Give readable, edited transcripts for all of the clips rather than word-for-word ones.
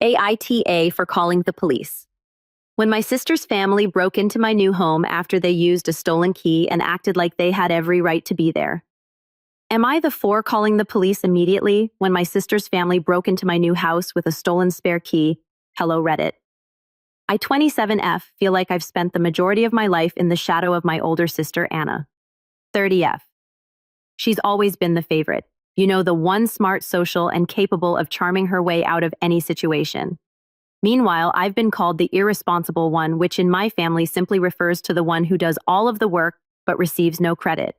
AITA for calling the police. When my sister's family broke into my new home after they used a stolen key and acted like they had every right to be there. Am I the for calling the police immediately when my sister's family broke into my new house with a stolen spare key? Hello, Reddit. I 27F feel like I've spent the majority of my life in the shadow of my older sister, Anna. 30F. She's always been the favorite. You know, the one smart, social, and capable of charming her way out of any situation. Meanwhile, I've been called the irresponsible one, which in my family simply refers to the one who does all of the work but receives no credit.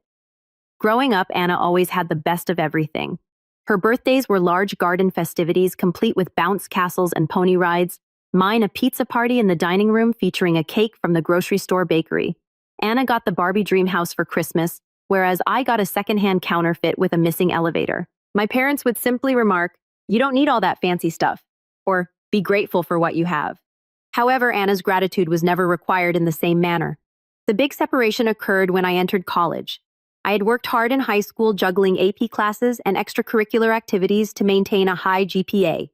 Growing up, Anna always had the best of everything. Her birthdays were large garden festivities complete with bounce castles and pony rides. Mine, a pizza party in the dining room featuring a cake from the grocery store bakery. Anna got the Barbie dream house for Christmas, whereas I got a secondhand counterfeit with a missing elevator. My parents would simply remark, "You don't need all that fancy stuff," or "Be grateful for what you have." However, Anna's gratitude was never required in the same manner. The big separation occurred when I entered college. I had worked hard in high school juggling AP classes and extracurricular activities to maintain a high GPA.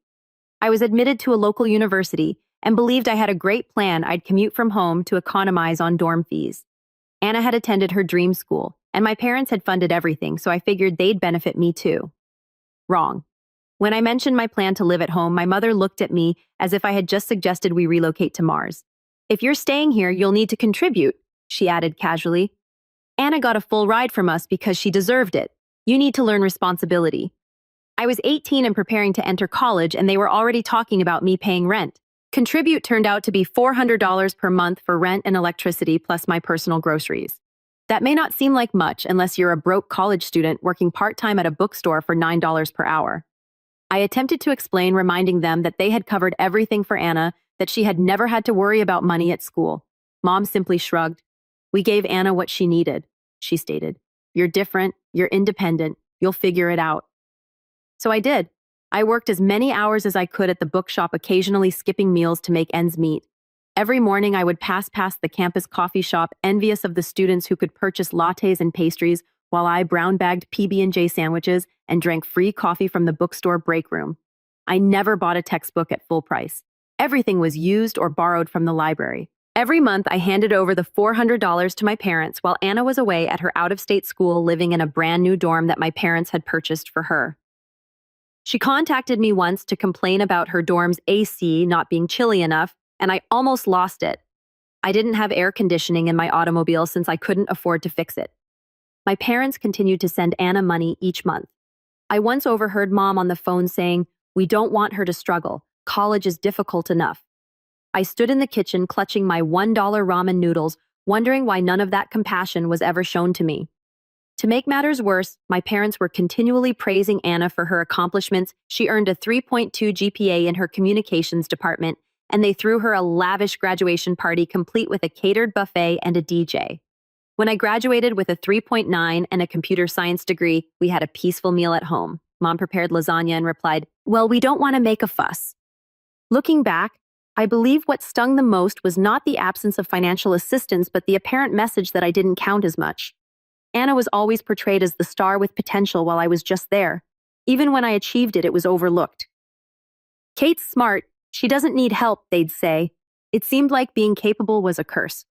I was admitted to a local university and believed I had a great plan. I'd commute from home to economize on dorm fees. Anna had attended her dream school, and my parents had funded everything, so I figured they'd benefit me too. Wrong. When I mentioned my plan to live at home, my mother looked at me as if I had just suggested we relocate to Mars. "If you're staying here, you'll need to contribute," she added casually. "Anna got a full ride from us because she deserved it. You need to learn responsibility." I was 18 and preparing to enter college, and they were already talking about me paying rent. Contribute turned out to be $400 per month for rent and electricity plus my personal groceries. That may not seem like much unless you're a broke college student working part-time at a bookstore for $9 per hour. I attempted to explain, reminding them that they had covered everything for Anna, that she had never had to worry about money at school. Mom simply shrugged. "We gave Anna what she needed," she stated. "You're different, you're independent, you'll figure it out." So I did. I worked as many hours as I could at the bookshop, occasionally skipping meals to make ends meet. Every morning I would pass past the campus coffee shop, envious of the students who could purchase lattes and pastries, while I brown-bagged PB&J sandwiches and drank free coffee from the bookstore break room. I never bought a textbook at full price. Everything was used or borrowed from the library. Every month, I handed over the $400 to my parents while Anna was away at her out-of-state school living in a brand new dorm that my parents had purchased for her. She contacted me once to complain about her dorm's AC not being chilly enough, and I almost lost it. I didn't have air conditioning in my automobile since I couldn't afford to fix it. My parents continued to send Anna money each month. I once overheard Mom on the phone saying, "We don't want her to struggle. College is difficult enough." I stood in the kitchen clutching my $1 ramen noodles, wondering why none of that compassion was ever shown to me. To make matters worse, my parents were continually praising Anna for her accomplishments. She earned a 3.2 GPA in her communications department, and they threw her a lavish graduation party complete with a catered buffet and a DJ. When I graduated with a 3.9 and a computer science degree, we had a peaceful meal at home. Mom prepared lasagna and replied, "Well, we don't want to make a fuss." Looking back, I believe what stung the most was not the absence of financial assistance, but the apparent message that I didn't count as much. Anna was always portrayed as the star with potential while I was just there. Even when I achieved it, it was overlooked. "Kate's smart. She doesn't need help," they'd say. It seemed like being capable was a curse.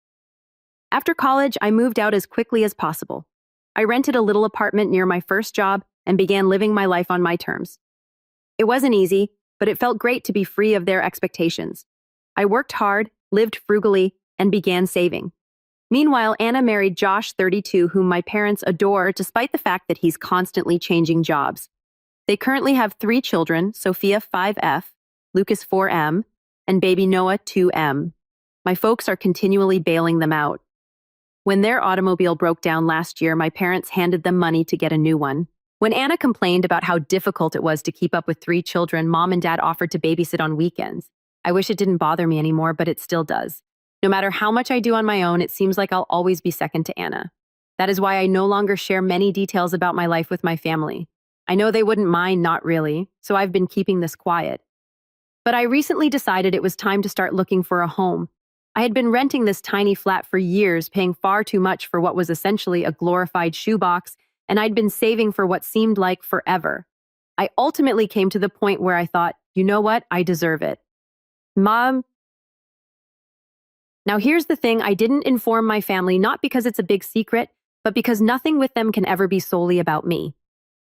After college, I moved out as quickly as possible. I rented a little apartment near my first job and began living my life on my terms. It wasn't easy, but it felt great to be free of their expectations. I worked hard, lived frugally, and began saving. Meanwhile, Anna married Josh, 32, whom my parents adore despite the fact that he's constantly changing jobs. They currently have 3 children, Sophia, 5F, Lucas, 4M, and baby Noah, 2M. My folks are continually bailing them out. When their automobile broke down last year, my parents handed them money to get a new one. When Anna complained about how difficult it was to keep up with 3 children, Mom and Dad offered to babysit on weekends. I wish it didn't bother me anymore, but it still does. No matter how much I do on my own, it seems like I'll always be second to Anna. That is why I no longer share many details about my life with my family. I know they wouldn't mind, not really, so I've been keeping this quiet. But I recently decided it was time to start looking for a home. I had been renting this tiny flat for years, paying far too much for what was essentially a glorified shoebox, and I'd been saving for what seemed like forever. I ultimately came to the point where I thought, You know what? I deserve it. Mom, now here's the thing, I didn't inform my family not because it's a big secret, but because nothing with them can ever be solely about me.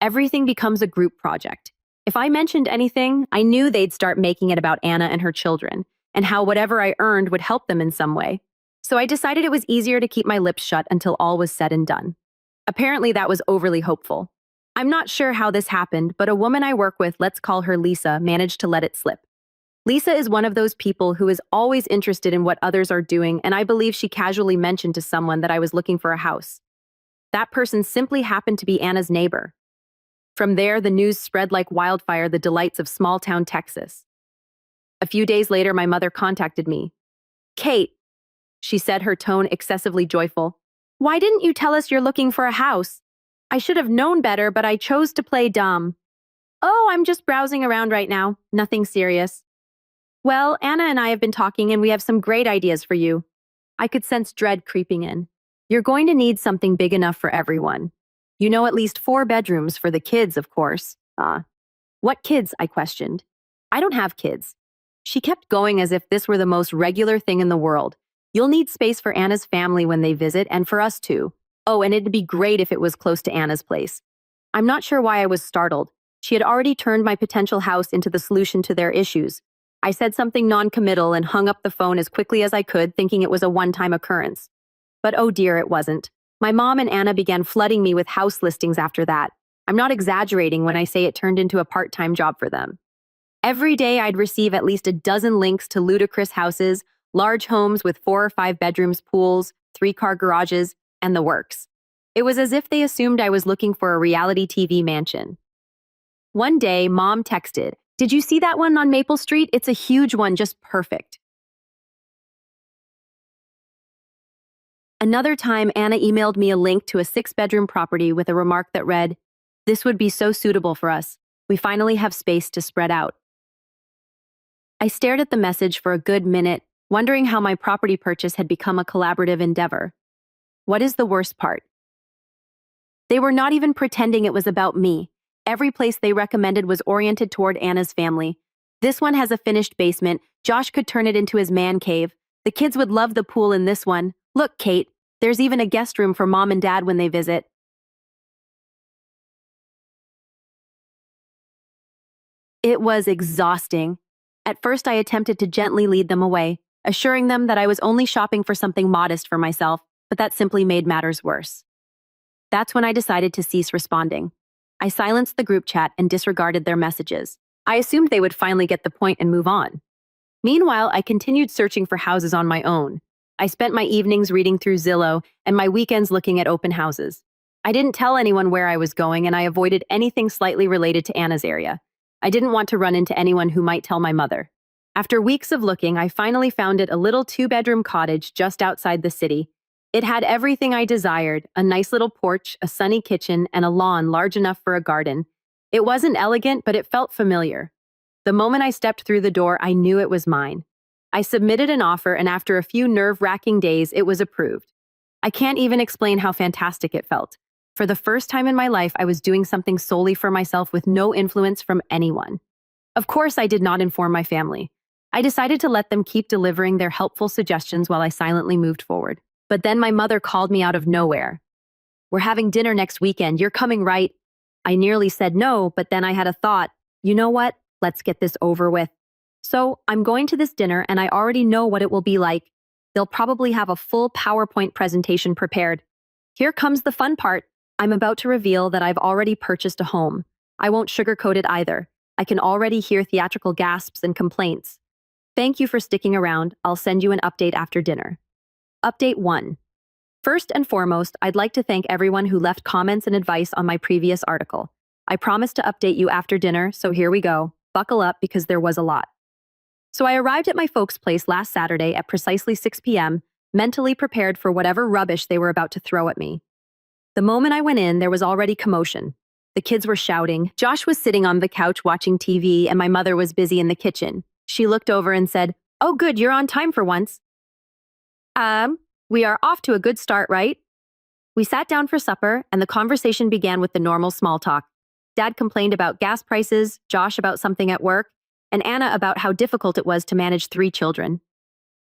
Everything becomes a group project. If I mentioned anything, I knew they'd start making it about Anna and her children, and how whatever I earned would help them in some way. So I decided it was easier to keep my lips shut until all was said and done. Apparently that was overly hopeful. I'm not sure how this happened, but a woman I work with, let's call her Lisa, managed to let it slip. Lisa is one of those people who is always interested in what others are doing, and I believe she casually mentioned to someone that I was looking for a house. That person simply happened to be Anna's neighbor. From there, the news spread like wildfire, the delights of small-town Texas. A few days later, my mother contacted me. "Kate," she said, her tone excessively joyful, "why didn't you tell us you're looking for a house? I should have known better, but I chose to play dumb." "Oh, I'm just browsing around right now. Nothing serious." "Well, Anna and I have been talking and we have some great ideas for you." I could sense dread creeping in. "You're going to need something big enough for everyone. You know, at least 4 bedrooms for the kids, of course." What kids?" I questioned. "I don't have kids." She kept going as if this were the most regular thing in the world. "You'll need space for Anna's family when they visit and for us too. Oh, and it'd be great if it was close to Anna's place." I'm not sure why I was startled. She had already turned my potential house into the solution to their issues. I said something non-committal and hung up the phone as quickly as I could, thinking it was a one-time occurrence. But oh dear, it wasn't. My mom and Anna began flooding me with house listings after that. I'm not exaggerating when I say it turned into a part-time job for them. Every day I'd receive at least a dozen links to ludicrous houses, large homes with 4 or 5 bedrooms, pools, 3-car garages, and the works. It was as if they assumed I was looking for a reality TV mansion. One day, Mom texted, "Did you see that one on Maple Street? It's a huge one, just perfect." Another time, Anna emailed me a link to a 6-bedroom property with a remark that read, "This would be so suitable for us. We finally have space to spread out." I stared at the message for a good minute, wondering how my property purchase had become a collaborative endeavor. What is the worst part? They were not even pretending it was about me. Every place they recommended was oriented toward Anna's family. "This one has a finished basement. Josh could turn it into his man cave. The kids would love the pool in this one. Look, Kate, there's even a guest room for Mom and Dad when they visit." It was exhausting. At first, I attempted to gently lead them away, assuring them that I was only shopping for something modest for myself, but that simply made matters worse. That's when I decided to cease responding. I silenced the group chat and disregarded their messages. I assumed they would finally get the point and move on. Meanwhile, I continued searching for houses on my own. I spent my evenings reading through Zillow and my weekends looking at open houses. I didn't tell anyone where I was going, and I avoided anything slightly related to Anna's area. I didn't want to run into anyone who might tell my mother. After weeks of looking, I finally found it, a little 2-bedroom cottage just outside the city. It had everything I desired: a nice little porch, a sunny kitchen, and a lawn large enough for a garden. It wasn't elegant, but it felt familiar. The moment I stepped through the door, I knew it was mine. I submitted an offer, and after a few nerve-wracking days, it was approved. I can't even explain how fantastic it felt. For the first time in my life, I was doing something solely for myself with no influence from anyone. Of course, I did not inform my family. I decided to let them keep delivering their helpful suggestions while I silently moved forward. But then my mother called me out of nowhere. "We're having dinner next weekend. You're coming, right?" I nearly said no, but then I had a thought. You know what? Let's get this over with. So I'm going to this dinner, and I already know what it will be like. They'll probably have a full PowerPoint presentation prepared. Here comes the fun part. I'm about to reveal that I've already purchased a home. I won't sugarcoat it either. I can already hear theatrical gasps and complaints. "Thank you for sticking around. I'll send you an update after dinner." Update 1. First and foremost, I'd like to thank everyone who left comments and advice on my previous article. I promised to update you after dinner, so here we go. Buckle up, because there was a lot. So I arrived at my folks' place last Saturday at precisely 6 p.m., mentally prepared for whatever rubbish they were about to throw at me. The moment I went in, there was already commotion. The kids were shouting. Josh was sitting on the couch watching TV, and my mother was busy in the kitchen. She looked over and said, "Oh good, you're on time for once." We are off to a good start, right?" We sat down for supper, and the conversation began with the normal small talk. Dad complained about gas prices, Josh about something at work, and Anna about how difficult it was to manage 3 children.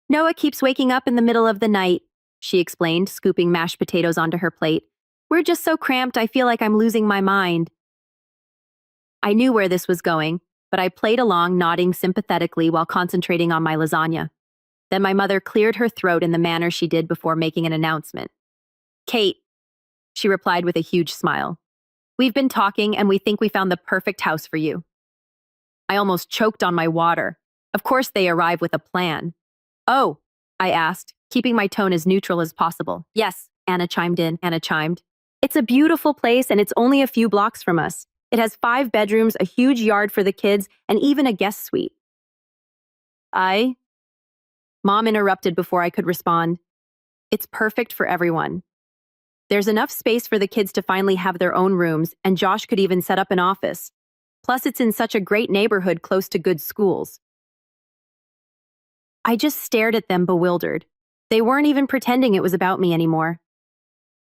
Noah keeps waking up in the middle of the night, she explained, scooping mashed potatoes onto her plate. We're just so cramped, I feel like I'm losing my mind. I knew where this was going, but I played along, nodding sympathetically while concentrating on my lasagna. Then my mother cleared her throat in the manner she did before making an announcement. Kate, she replied with a huge smile. We've been talking and we think we found the perfect house for you. I almost choked on my water. Of course they arrive with a plan. Oh, I asked, keeping my tone as neutral as possible. Yes, Anna chimed in. It's a beautiful place and it's only a few blocks from us. It has 5 bedrooms, a huge yard for the kids, and even a guest suite. Mom interrupted before I could respond. It's perfect for everyone. There's enough space for the kids to finally have their own rooms, and Josh could even set up an office. Plus, it's in such a great neighborhood close to good schools. I just stared at them bewildered. They weren't even pretending it was about me anymore.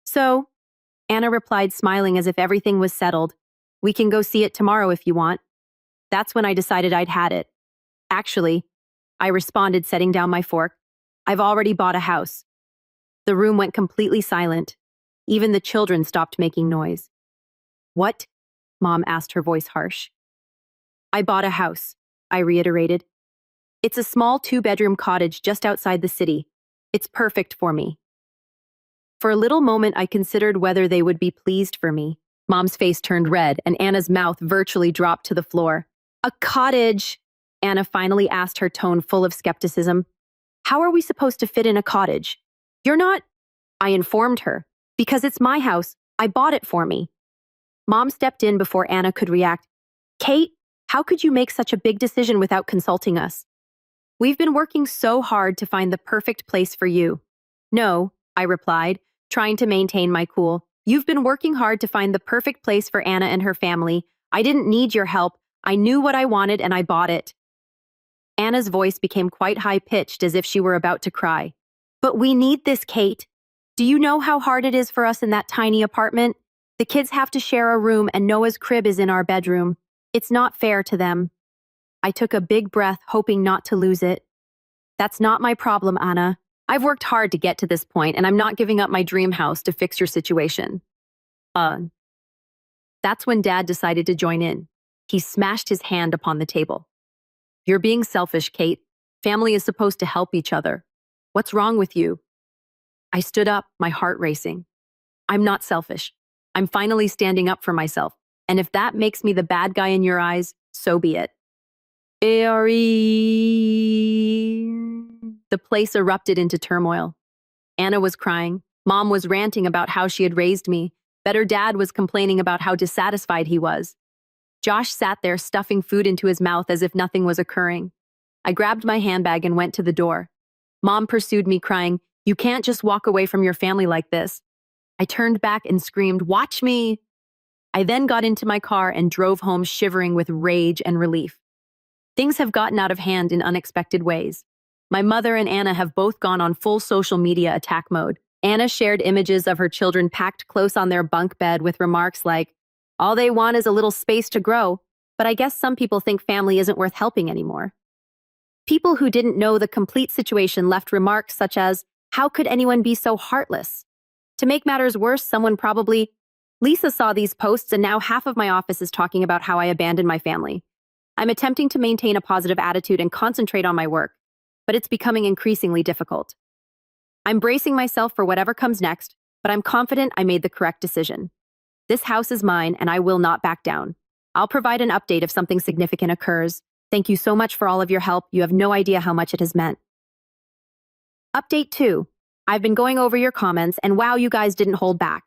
So, Anna replied, smiling as if everything was settled. We can go see it tomorrow if you want. That's when I decided I'd had it. Actually, I responded, setting down my fork. I've already bought a house. The room went completely silent. Even the children stopped making noise. What? Mom asked, her voice harsh. I bought a house, I reiterated. It's a small 2-bedroom cottage just outside the city. It's perfect for me. For a little moment, I considered whether they would be pleased for me. Mom's face turned red, and Anna's mouth virtually dropped to the floor. A cottage, Anna finally asked, her tone full of skepticism. How are we supposed to fit in a cottage? You're not, I informed her. Because it's my house, I bought it for me. Mom stepped in before Anna could react. Kate, how could you make such a big decision without consulting us? We've been working so hard to find the perfect place for you. No, I replied, trying to maintain my cool. You've been working hard to find the perfect place for Anna and her family. I didn't need your help. I knew what I wanted and I bought it. Anna's voice became quite high-pitched, as if she were about to cry. But we need this, Kate. Do you know how hard it is for us in that tiny apartment? The kids have to share a room and Noah's crib is in our bedroom. It's not fair to them. I took a big breath, hoping not to lose it. That's not my problem, Anna. I've worked hard to get to this point and I'm not giving up my dream house to fix your situation. That's when Dad decided to join in. He smashed his hand upon the table. You're being selfish, Kate. Family is supposed to help each other. What's wrong with you? I stood up, my heart racing. I'm not selfish. I'm finally standing up for myself. And if that makes me the bad guy in your eyes, so be it. The place erupted into turmoil. Anna was crying. Mom was ranting about how she had raised me. Better Dad was complaining about how dissatisfied he was. Josh sat there stuffing food into his mouth as if nothing was occurring. I grabbed my handbag and went to the door. Mom pursued me, crying, "You can't just walk away from your family like this." I turned back and screamed, "Watch me!" I then got into my car and drove home, shivering with rage and relief. Things have gotten out of hand in unexpected ways. My mother and Anna have both gone on full social media attack mode. Anna shared images of her children packed close on their bunk bed with remarks like, "All they want is a little space to grow," but I guess some people think family isn't worth helping anymore. People who didn't know the complete situation left remarks such as, "How could anyone be so heartless?" To make matters worse, someone probably, "Lisa saw these posts and now half of my office is talking about how I abandoned my family." I'm attempting to maintain a positive attitude and concentrate on my work, but it's becoming increasingly difficult. I'm bracing myself for whatever comes next, but I'm confident I made the correct decision. This house is mine and I will not back down. I'll provide an update if something significant occurs. Thank you so much for all of your help. You have no idea how much it has meant. Update 2. I've been going over your comments and wow, you guys didn't hold back.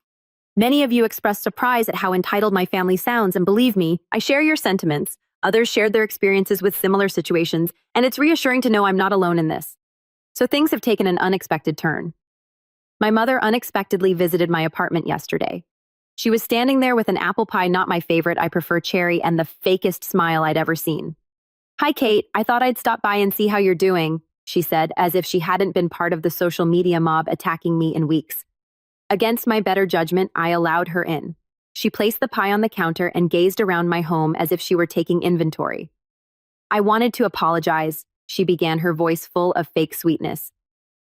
Many of you expressed surprise at how entitled my family sounds, and believe me, I share your sentiments. Others shared their experiences with similar situations, and it's reassuring to know I'm not alone in this. So things have taken an unexpected turn. My mother unexpectedly visited my apartment yesterday. She was standing there with an apple pie, not my favorite, I prefer cherry, and the fakest smile I'd ever seen. "Hi, Kate. I thought I'd stop by and see how you're doing," she said, as if she hadn't been part of the social media mob attacking me in weeks. Against my better judgment, I allowed her in. She placed the pie on the counter and gazed around my home as if she were taking inventory. I wanted to apologize, she began, her voice full of fake sweetness.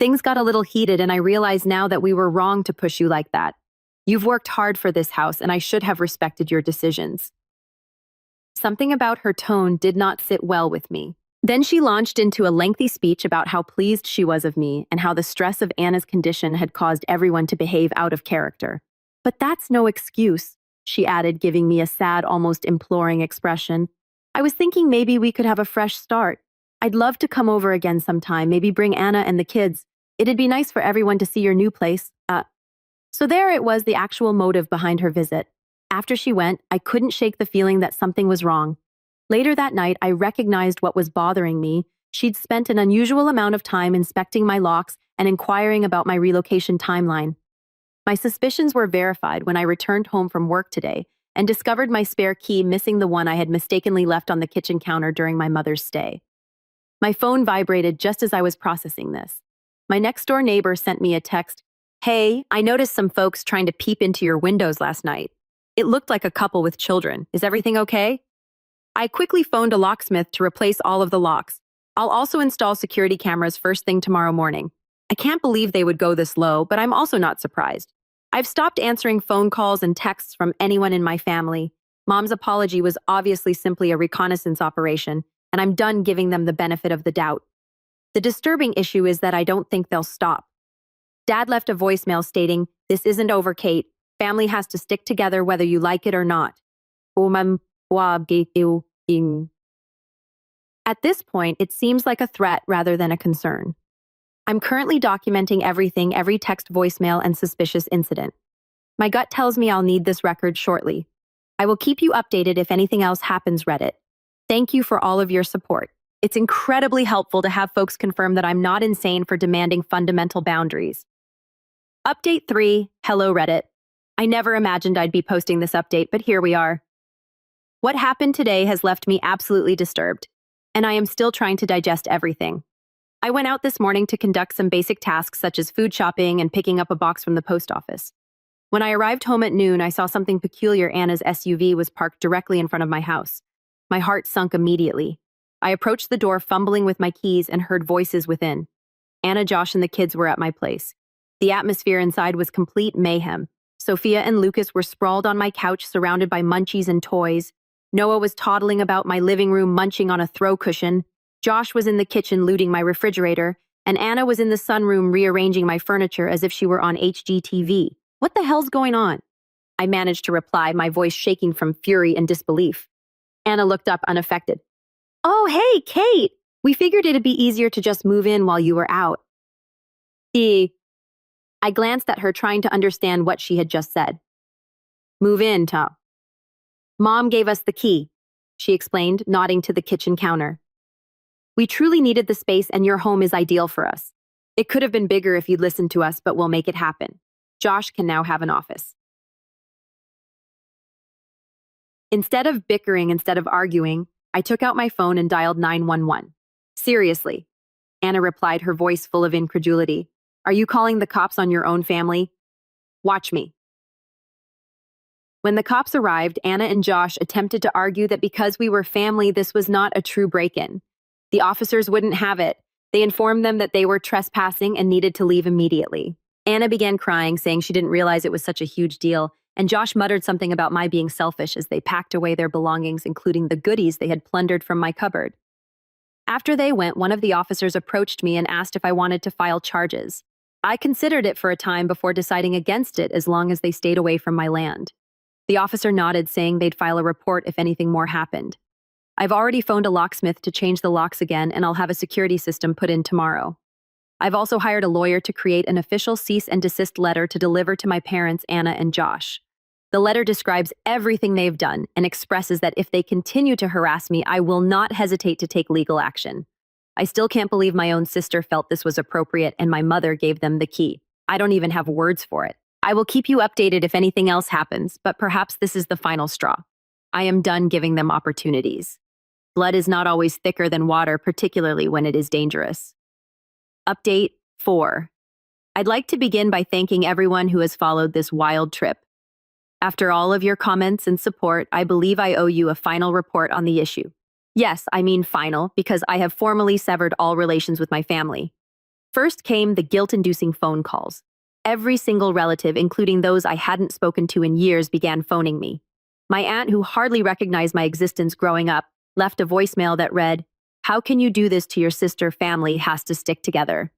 Things got a little heated, and I realize now that we were wrong to push you like that. You've worked hard for this house, and I should have respected your decisions. Something about her tone did not sit well with me. Then she launched into a lengthy speech about how pleased she was of me and how the stress of Anna's condition had caused everyone to behave out of character. But that's no excuse, she added, giving me a sad, almost imploring expression. I was thinking maybe we could have a fresh start. I'd love to come over again sometime, maybe bring Anna and the kids. It'd be nice for everyone to see your new place. So there it was, the actual motive behind her visit. After she went, I couldn't shake the feeling that something was wrong. Later that night, I recognized what was bothering me. She'd spent an unusual amount of time inspecting my locks and inquiring about my relocation timeline. My suspicions were verified when I returned home from work today and discovered my spare key missing, the one I had mistakenly left on the kitchen counter during my mother's stay. My phone vibrated just as I was processing this. My next-door neighbor sent me a text. Hey, I noticed some folks trying to peep into your windows last night. It looked like a couple with children. Is everything okay? I quickly phoned a locksmith to replace all of the locks. I'll also install security cameras first thing tomorrow morning. I can't believe they would go this low, but I'm also not surprised. I've stopped answering phone calls and texts from anyone in my family. Mom's apology was obviously simply a reconnaissance operation, and I'm done giving them the benefit of the doubt. The disturbing issue is that I don't think they'll stop. Dad left a voicemail stating, "This isn't over, Kate. Family has to stick together whether you like it or not." At this point, it seems like a threat rather than a concern. I'm currently documenting everything, every text, voicemail, and suspicious incident. My gut tells me I'll need this record shortly. I will keep you updated if anything else happens, Reddit. Thank you for all of your support. It's incredibly helpful to have folks confirm that I'm not insane for demanding fundamental boundaries. Update 3, hello Reddit. I never imagined I'd be posting this update, but here we are. What happened today has left me absolutely disturbed, and I am still trying to digest everything. I went out this morning to conduct some basic tasks such as food shopping and picking up a box from the post office. When I arrived home at noon, I saw something peculiar. Anna's SUV was parked directly in front of my house. My heart sunk immediately. I approached the door, fumbling with my keys, and heard voices within. Anna, Josh, and the kids were at my place. The atmosphere inside was complete mayhem. Sophia and Lucas were sprawled on my couch, surrounded by munchies and toys. Noah was toddling about my living room, munching on a throw cushion. Josh was in the kitchen, looting my refrigerator, and Anna was in the sunroom, rearranging my furniture as if she were on HGTV. What the hell's going on? I managed to reply, my voice shaking from fury and disbelief. Anna looked up, unaffected. "Oh, hey, Kate! We figured it'd be easier to just move in while you were out." I glanced at her, trying to understand what she had just said. "Move in, Tom. Mom gave us the key," she explained, nodding to the kitchen counter. "We truly needed the space, and your home is ideal for us. It could have been bigger if you'd listened to us, but we'll make it happen. Josh can now have an office." Instead of arguing, I took out my phone and dialed 911. "Seriously?" Anna replied, her voice full of incredulity. "Are you calling the cops on your own family? Watch me." When the cops arrived, Anna and Josh attempted to argue that because we were family, this was not a true break-in. The officers wouldn't have it. They informed them that they were trespassing and needed to leave immediately. Anna began crying, saying she didn't realize it was such a huge deal, and Josh muttered something about my being selfish as they packed away their belongings, including the goodies they had plundered from my cupboard. After they went, one of the officers approached me and asked if I wanted to file charges. I considered it for a time before deciding against it, as long as they stayed away from my land. The officer nodded, saying they'd file a report if anything more happened. I've already phoned a locksmith to change the locks again, and I'll have a security system put in tomorrow. I've also hired a lawyer to create an official cease and desist letter to deliver to my parents, Anna and Josh. The letter describes everything they've done and expresses that if they continue to harass me, I will not hesitate to take legal action. I still can't believe my own sister felt this was appropriate and my mother gave them the key. I don't even have words for it. I will keep you updated if anything else happens, but perhaps this is the final straw. I am done giving them opportunities. Blood is not always thicker than water, particularly when it is dangerous. Update 4. I'd like to begin by thanking everyone who has followed this wild trip. After all of your comments and support, I believe I owe you a final report on the issue. Yes, I mean final, because I have formally severed all relations with my family. First came the guilt-inducing phone calls. Every single relative, including those I hadn't spoken to in years, began phoning me. My aunt, who hardly recognized my existence growing up, left a voicemail that read, "How can you do this to your sister? Family has to stick together."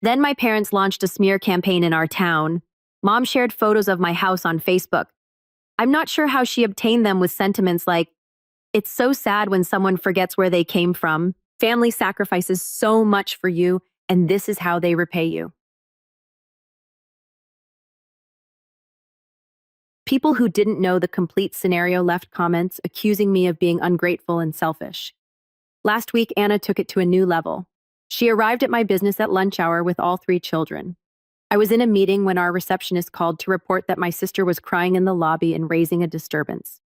Then my parents launched a smear campaign in our town. Mom shared photos of my house on Facebook. I'm not sure how she obtained them, with sentiments like, "It's so sad when someone forgets where they came from. Family sacrifices so much for you, and this is how they repay you." People who didn't know the complete scenario left comments accusing me of being ungrateful and selfish. Last week, Anna took it to a new level. She arrived at my business at lunch hour with all three children. I was in a meeting when our receptionist called to report that my sister was crying in the lobby and raising a disturbance.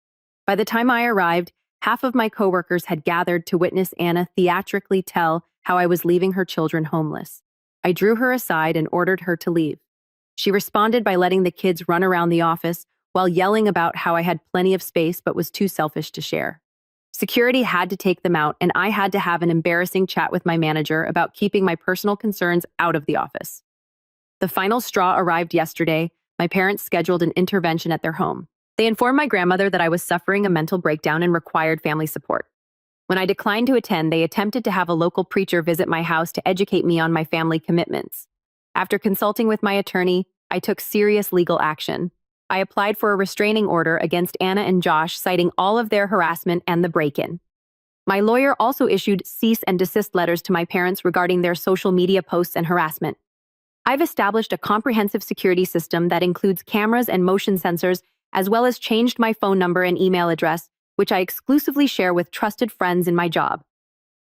By the time I arrived, half of my coworkers had gathered to witness Anna theatrically tell how I was leaving her children homeless. I drew her aside and ordered her to leave. She responded by letting the kids run around the office while yelling about how I had plenty of space but was too selfish to share. Security had to take them out, and I had to have an embarrassing chat with my manager about keeping my personal concerns out of the office. The final straw arrived yesterday. My parents scheduled an intervention at their home. They informed my grandmother that I was suffering a mental breakdown and required family support. When I declined to attend, they attempted to have a local preacher visit my house to educate me on my family commitments. After consulting with my attorney, I took serious legal action. I applied for a restraining order against Anna and Josh, citing all of their harassment and the break-in. My lawyer also issued cease and desist letters to my parents regarding their social media posts and harassment. I've established a comprehensive security system that includes cameras and motion sensors, as well as changed my phone number and email address, which I exclusively share with trusted friends in my job.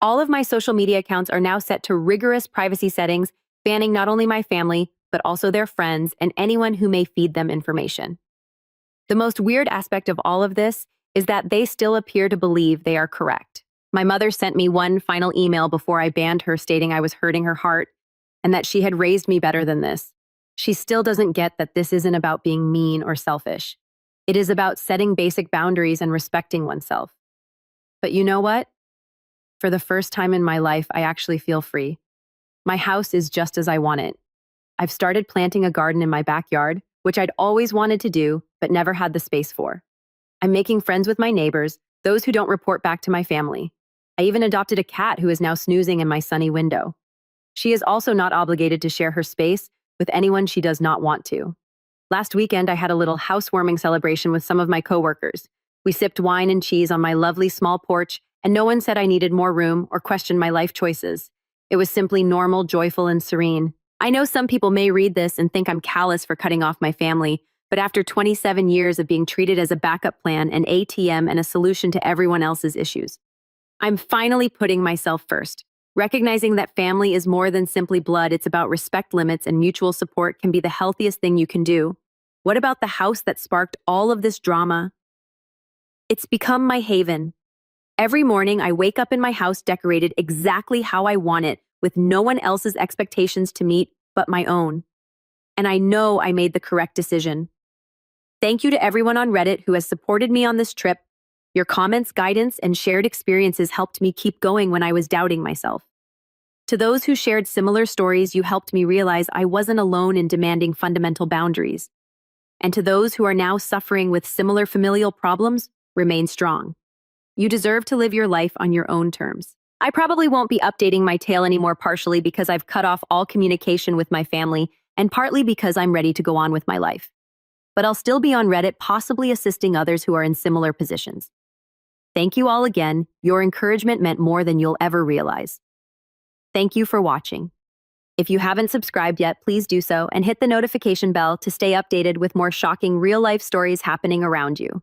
All of my social media accounts are now set to rigorous privacy settings, banning not only my family, but also their friends and anyone who may feed them information. The most weird aspect of all of this is that they still appear to believe they are correct. My mother sent me one final email before I banned her, stating I was hurting her heart and that she had raised me better than this. She still doesn't get that this isn't about being mean or selfish. It is about setting basic boundaries and respecting oneself. But you know what? For the first time in my life, I actually feel free. My house is just as I want it. I've started planting a garden in my backyard, which I'd always wanted to do, but never had the space for. I'm making friends with my neighbors, those who don't report back to my family. I even adopted a cat who is now snoozing in my sunny window. She is also not obligated to share her space with anyone she does not want to. Last weekend, I had a little housewarming celebration with some of my coworkers. We sipped wine and cheese on my lovely small porch, and no one said I needed more room or questioned my life choices. It was simply normal, joyful, and serene. I know some people may read this and think I'm callous for cutting off my family, but after 27 years of being treated as a backup plan, an ATM, and a solution to everyone else's issues, I'm finally putting myself first. Recognizing that family is more than simply blood, it's about respect, limits, and mutual support can be the healthiest thing you can do. What about the house that sparked all of this drama? It's become my haven. Every morning, I wake up in my house decorated exactly how I want it, with no one else's expectations to meet but my own. And I know I made the correct decision. Thank you to everyone on Reddit who has supported me on this trip. Your comments, guidance, and shared experiences helped me keep going when I was doubting myself. To those who shared similar stories, you helped me realize I wasn't alone in demanding fundamental boundaries. And to those who are now suffering with similar familial problems, remain strong. You deserve to live your life on your own terms. I probably won't be updating my tale anymore, partially because I've cut off all communication with my family, and partly because I'm ready to go on with my life. But I'll still be on Reddit, possibly assisting others who are in similar positions. Thank you all again. Your encouragement meant more than you'll ever realize. Thank you for watching. If you haven't subscribed yet, please do so and hit the notification bell to stay updated with more shocking real-life stories happening around you.